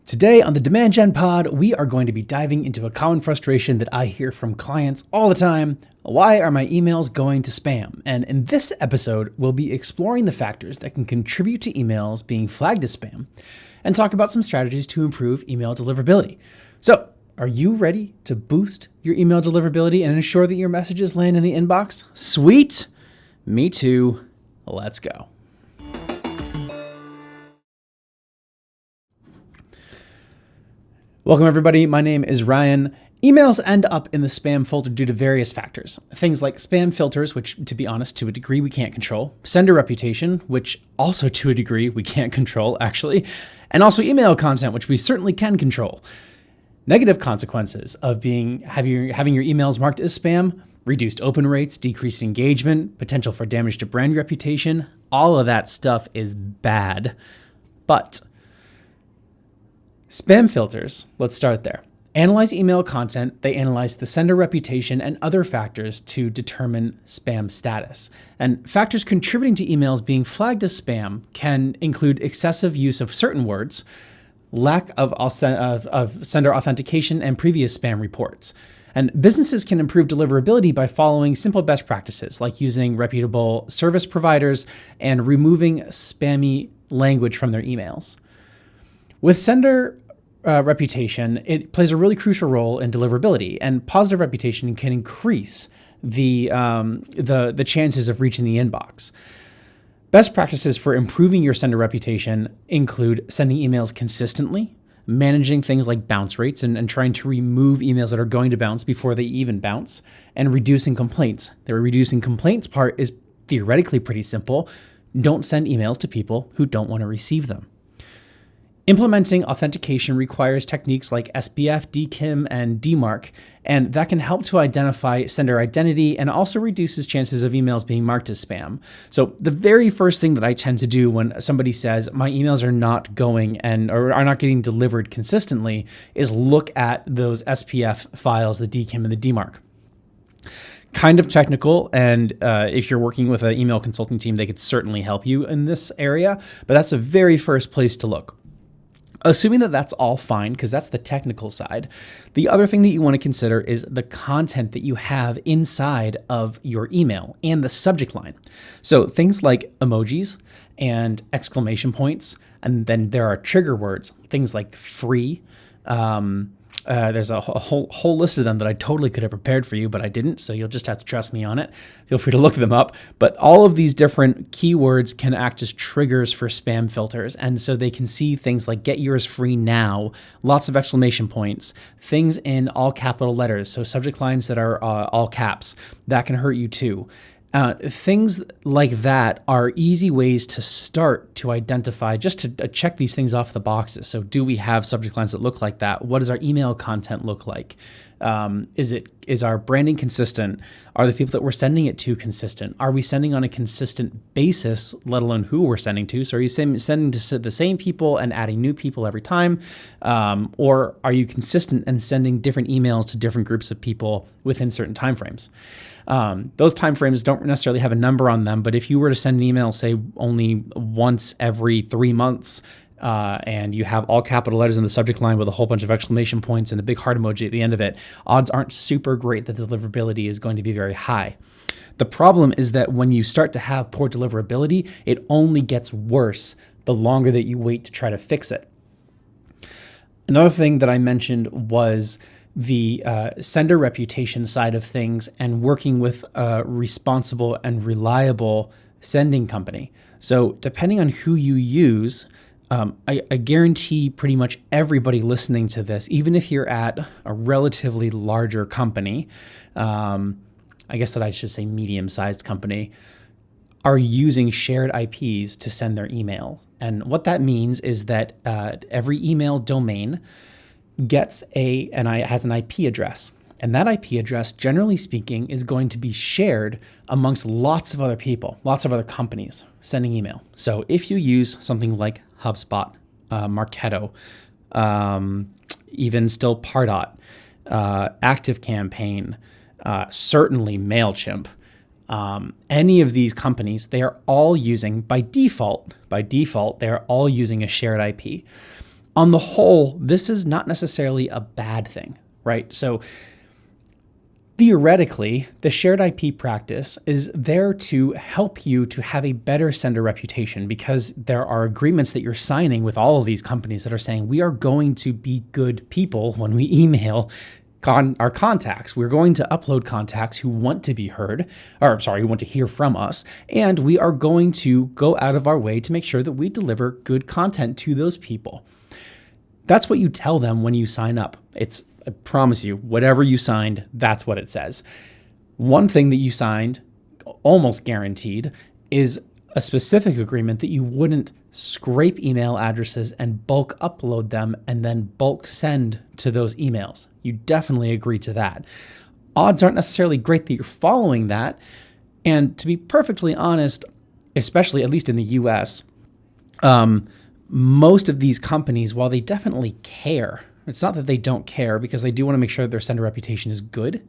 Today on the Demand Gen Pod, we are going to be diving into a common frustration that I hear from clients all the time. Why are my emails going to spam? And in this episode, we'll be exploring the factors that can contribute to emails being flagged as spam and talk about some strategies to improve email deliverability. So, are you ready to boost your email deliverability and ensure that your messages land in the inbox? Sweet! Me too. Let's go. Welcome everybody, my name is Ryan. Emails end up in the spam folder due to various factors. Things like spam filters, which to be honest, to a degree we can't control. Sender reputation, which also to a degree we can't control actually. And also email content, which we certainly can control. Negative consequences of having your emails marked as spam, reduced open rates, decreased engagement, potential for damage to brand reputation, all of that stuff is bad. But spam filters, let's start there. Analyze email content, they analyze the sender reputation and other factors to determine spam status. And factors contributing to emails being flagged as spam can include excessive use of certain words, lack of sender authentication, and previous spam reports. And businesses can improve deliverability by following simple best practices like using reputable service providers and removing spammy language from their emails. With sender reputation, it plays a really crucial role in deliverability, and positive reputation can increase the chances of reaching the inbox. Best practices for improving your sender reputation include sending emails consistently, managing things like bounce rates and trying to remove emails that are going to bounce before they even bounce, and reducing complaints. The reducing complaints part is theoretically pretty simple. Don't send emails to people who don't want to receive them. Implementing authentication requires techniques like SPF, DKIM, and DMARC, and that can help to identify sender identity and also reduces chances of emails being marked as spam. So the very first thing that I tend to do when somebody says my emails are not going or are not getting delivered consistently is look at those SPF files, the DKIM and the DMARC. Kind of technical, and if you're working with an email consulting team, they could certainly help you in this area, but that's the very first place to look. Assuming that that's all fine, because that's the technical side, the other thing that you want to consider is the content that you have inside of your email and the subject line. So things like emojis and exclamation points, and then there are trigger words, things like free. There's a whole list of them that I totally could have prepared for you, but I didn't, so you'll just have to trust me on it. Feel free to look them up. But all of these different keywords can act as triggers for spam filters, and so they can see things like get yours free now, lots of exclamation points, things in all capital letters, so subject lines that are all caps. That can hurt you too. Things like that are easy ways to start to identify, just to check these things off the boxes. So do we have subject lines that look like that? What does our email content look like? Is our branding consistent? Are the people that we're sending it to consistent? Are we sending on a consistent basis, let alone who we're sending to? So are you sending to the same people and adding new people every time? Or are you consistent and sending different emails to different groups of people within certain timeframes? Those timeframes don't necessarily have a number on them, but if you were to send an email, say only once every 3 months, and you have all capital letters in the subject line with a whole bunch of exclamation points and a big heart emoji at the end of it, odds aren't super great that the deliverability is going to be very high. The problem is that when you start to have poor deliverability, it only gets worse the longer that you wait to try to fix it. Another thing that I mentioned was the sender reputation side of things and working with a responsible and reliable sending company. So depending on who you use, I guarantee pretty much everybody listening to this, even if you're at a relatively larger company, I guess that I should say medium-sized company, are using shared IPs to send their email. And what that means is that every email domain has an IP address. And that IP address, generally speaking, is going to be shared amongst lots of other people, lots of other companies sending email. So if you use something like HubSpot, Marketo, even still Pardot, ActiveCampaign, certainly MailChimp, any of these companies, they are all using, by default, they are all using a shared IP. on the whole, this is not necessarily a bad thing, right? So theoretically, the shared IP practice is there to help you to have a better sender reputation, because there are agreements that you're signing with all of these companies that are saying we are going to be good people when we email our contacts. We're going to upload contacts who want to be heard, who want to hear from us, and we are going to go out of our way to make sure that we deliver good content to those people. That's what you tell them when you sign up. I promise you, whatever you signed, that's what it says. One thing that you signed, almost guaranteed, is a specific agreement that you wouldn't scrape email addresses and bulk upload them and then bulk send to those emails. You definitely agree to that. Odds aren't necessarily great that you're following that. And to be perfectly honest, especially at least in the US, most of these companies, while they definitely care, it's not that they don't care, because they do want to make sure that their sender reputation is good.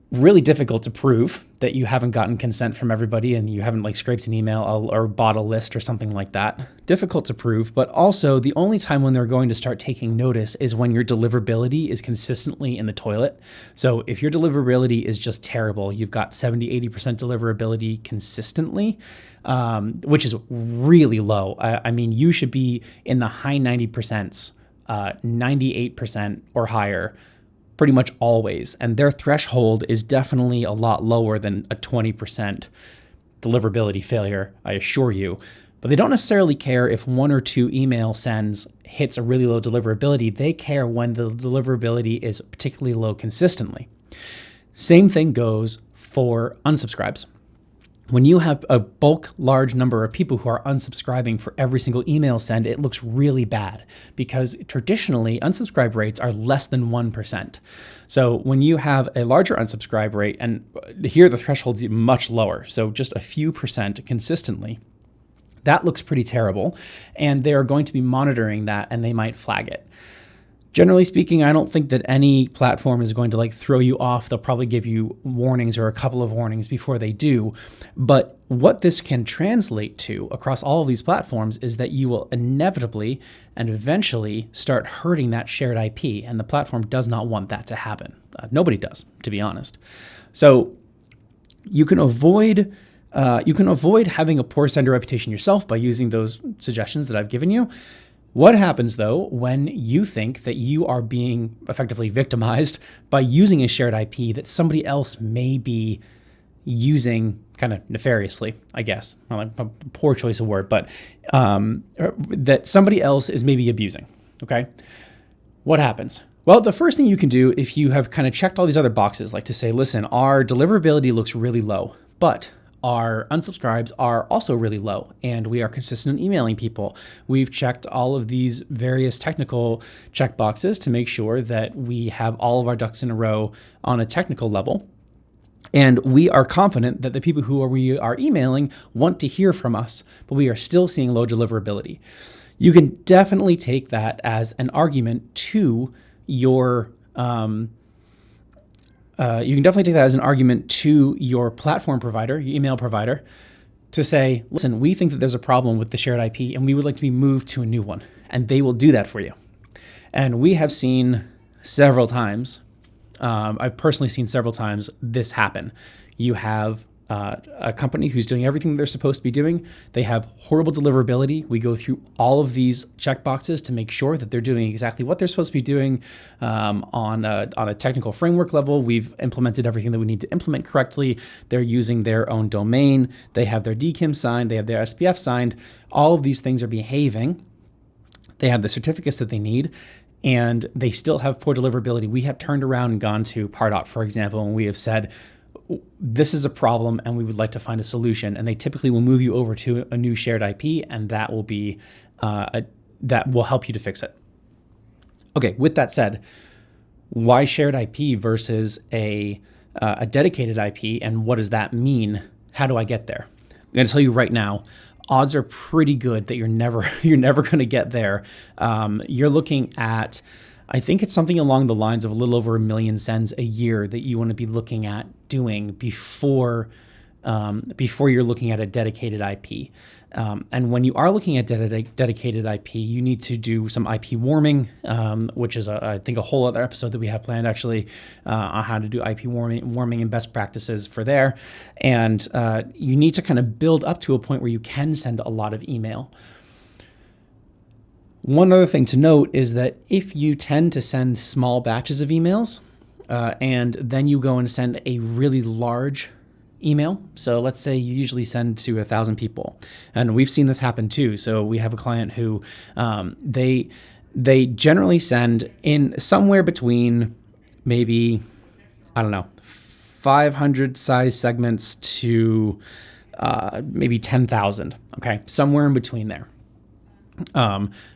Really difficult to prove that you haven't gotten consent from everybody and you haven't scraped an email or bought a list or something like that. Difficult to prove, but also the only time when they're going to start taking notice is when your deliverability is consistently in the toilet. So if your deliverability is just terrible, you've got 70, 80% deliverability consistently, which is really low. I mean, you should be in the high 90%, 98% or higher pretty much always. And their threshold is definitely a lot lower than a 20% deliverability failure, I assure you. But they don't necessarily care if one or two email sends hits a really low deliverability. They care when the deliverability is particularly low consistently. Same thing goes for unsubscribes. When you have a bulk large number of people who are unsubscribing for every single email send, it looks really bad, because traditionally unsubscribe rates are less than 1%. So when you have a larger unsubscribe rate, and here the threshold's much lower, so just a few percent consistently, that looks pretty terrible, and they are going to be monitoring that and they might flag it. Generally speaking, I don't think that any platform is going to throw you off. They'll probably give you warnings or a couple of warnings before they do. But what this can translate to across all of these platforms is that you will inevitably and eventually start hurting that shared IP, and the platform does not want that to happen. Nobody does, to be honest. So you can avoid having a poor sender reputation yourself by using those suggestions that I've given you. What happens, though, when you think that you are being effectively victimized by using a shared IP that somebody else may be using kind of nefariously, I guess? Well, a poor choice of word, but that somebody else is maybe abusing, okay? What happens? Well, the first thing you can do, if you have kind of checked all these other boxes, to say, listen, our deliverability looks really low, but our unsubscribes are also really low, and we are consistent in emailing people. We've checked all of these various technical checkboxes to make sure that we have all of our ducks in a row on a technical level. And we are confident that the people who we are emailing want to hear from us, but we are still seeing low deliverability. You can definitely take that as an argument to your platform provider, your email provider, to say, listen, we think that there's a problem with the shared IP and we would like to be moved to a new one. And they will do that for you. And we have seen several times, I've personally seen several times this happen. You have a company who's doing everything they're supposed to be doing. They have horrible deliverability. We go through all of these checkboxes to make sure that they're doing exactly what they're supposed to be doing on a technical framework level. We've implemented everything that we need to implement correctly. They're using their own domain. They have their DKIM signed. They have their SPF signed. All of these things are behaving. They have the certificates that they need, and they still have poor deliverability. We have turned around and gone to Pardot, for example, and we have said, this is a problem and we would like to find a solution. And they typically will move you over to a new shared IP, and that will be that will help you to fix it. Okay, with that said, why shared IP versus a dedicated IP, and what does that mean? How do I get there? I'm going to tell you right now, odds are pretty good that you're never going to get there. You're looking at, I think it's something along the lines of a little over 1 million sends a year that you want to be looking at doing before before you're looking at a dedicated IP. And when you are looking at dedicated IP, you need to do some IP warming, which is, I think, a whole other episode that we have planned actually on how to do IP warming and best practices for there. And you need to kind of build up to a point where you can send a lot of email. One other thing to note is that if you tend to send small batches of emails and then you go and send a really large email. So let's say you usually send to 1,000 people, and we've seen this happen too. So we have a client who they generally send in somewhere between maybe, I don't know, 500 size segments to maybe 10,000. Okay, somewhere in between there.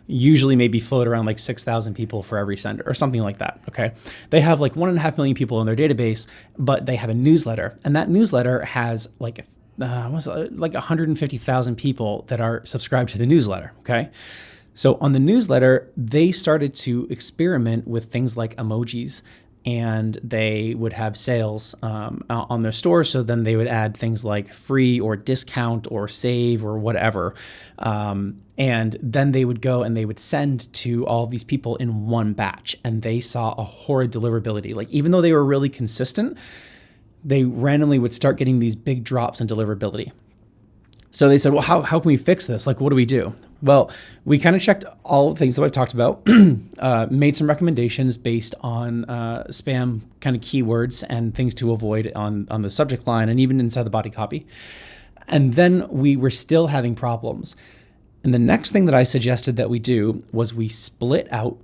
Usually maybe float around like 6,000 people for every sender or something like that. Okay. They have like 1.5 million people in their database, but they have a newsletter, and that newsletter has like 150,000 people that are subscribed to the newsletter. Okay. So on the newsletter, they started to experiment with things like emojis, and they would have sales on their store. So then they would add things like free or discount or save or whatever. And then they would go and they would send to all these people in one batch, and they saw a horrid deliverability. Like, even though they were really consistent, they randomly would start getting these big drops in deliverability. So they said, well, how can we fix this? Like, what do we do? Well, we kind of checked all the things that I've talked about, made some recommendations based on spam kind of keywords and things to avoid on the subject line and even inside the body copy. And then we were still having problems. And the next thing that I suggested that we do was we split out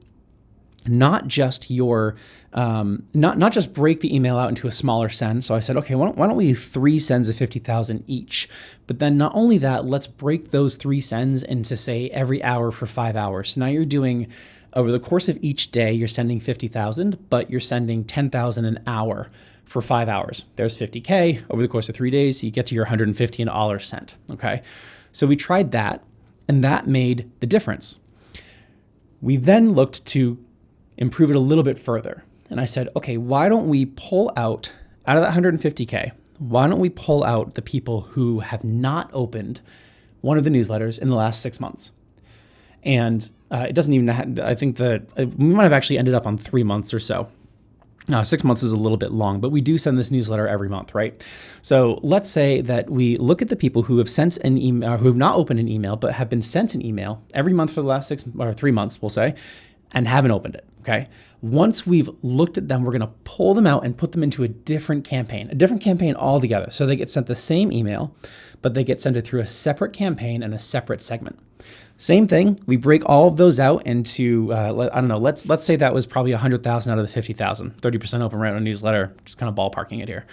not just your, not just break the email out into a smaller send. So I said, okay, why don't we do 3 sends of 50,000 each? But then not only that, let's break those 3 sends into, say, every hour for 5 hours. So now you're doing, over the course of each day, you're sending 50,000, but you're sending 10,000 an hour for 5 hours. There's 50K. Over the course of 3 days, you get to your 150 an hour sent. Okay. So we tried that, and that made the difference. We then looked to improve it a little bit further. And I said, okay, why don't we pull out of that 150K, why don't we pull out the people who have not opened one of the newsletters in the last 6 months? And it doesn't even have, I think that we might have actually ended up on 3 months or so. 6 months is a little bit long, but we do send this newsletter every month, right? So let's say that we look at the people who have sent an email, who have not opened an email, but have been sent an email every month for the last 3 months, we'll say, and haven't opened it. Okay. Once we've looked at them, we're going to pull them out and put them into a different campaign altogether. So they get sent the same email, but they get sent it through a separate campaign and a separate segment. Same thing. We break all of those out into, I don't know, let's say that was probably 100,000 out of the 50,000, 30% open rate on a newsletter, just kind of ballparking it here.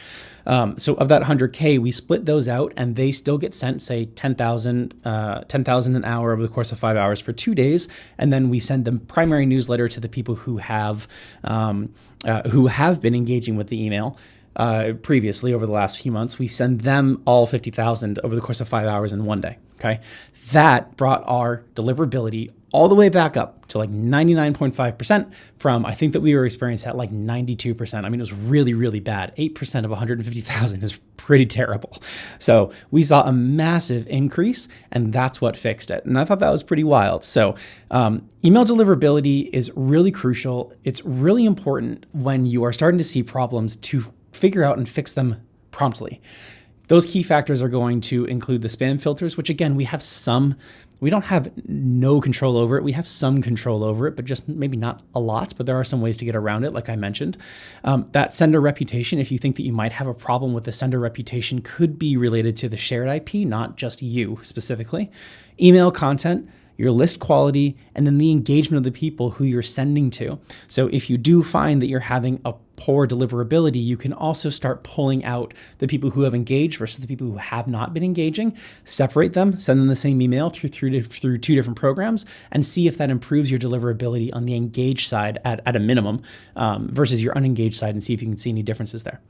So of that 100K, we split those out, and they still get sent, say 10,000 an hour over the course of 5 hours for 2 days. And then we send the primary newsletter to the people who have been engaging with the email previously over the last few months. We send them all 50,000 over the course of 5 hours in 1 day. Okay. That brought our deliverability all the way back up to like 99.5% from, I think that we were experienced at like 92%. I mean, it was really, really bad. 8% of 150,000 is pretty terrible. So we saw a massive increase, and that's what fixed it. And I thought that was pretty wild. So email deliverability is really crucial. It's really important when you are starting to see problems to figure out and fix them promptly. Those key factors are going to include the spam filters, which again, we don't have no control over it. We have some control over it, but just maybe not a lot, but there are some ways to get around it, like I mentioned. That sender reputation, if you think that you might have a problem with the sender reputation, could be related to the shared IP, not just you specifically. Email content, your list quality, and then the engagement of the people who you're sending to. So if you do find that you're having a poor deliverability, you can also start pulling out the people who have engaged versus the people who have not been engaging, separate them, send them the same email through 2 different programs, and see if that improves your deliverability on the engaged side at a minimum versus your unengaged side, and see if you can see any differences there.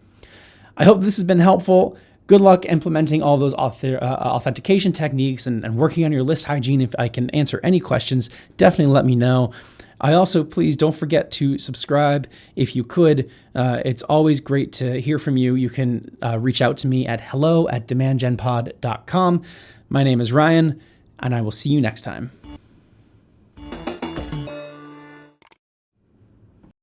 I hope this has been helpful. Good luck implementing all those authentication techniques and working on your list hygiene. If I can answer any questions, definitely let me know. I also, please don't forget to subscribe if you could. It's always great to hear from you. You can reach out to me at hello@demandgenpod.com. My name is Ryan, and I will see you next time.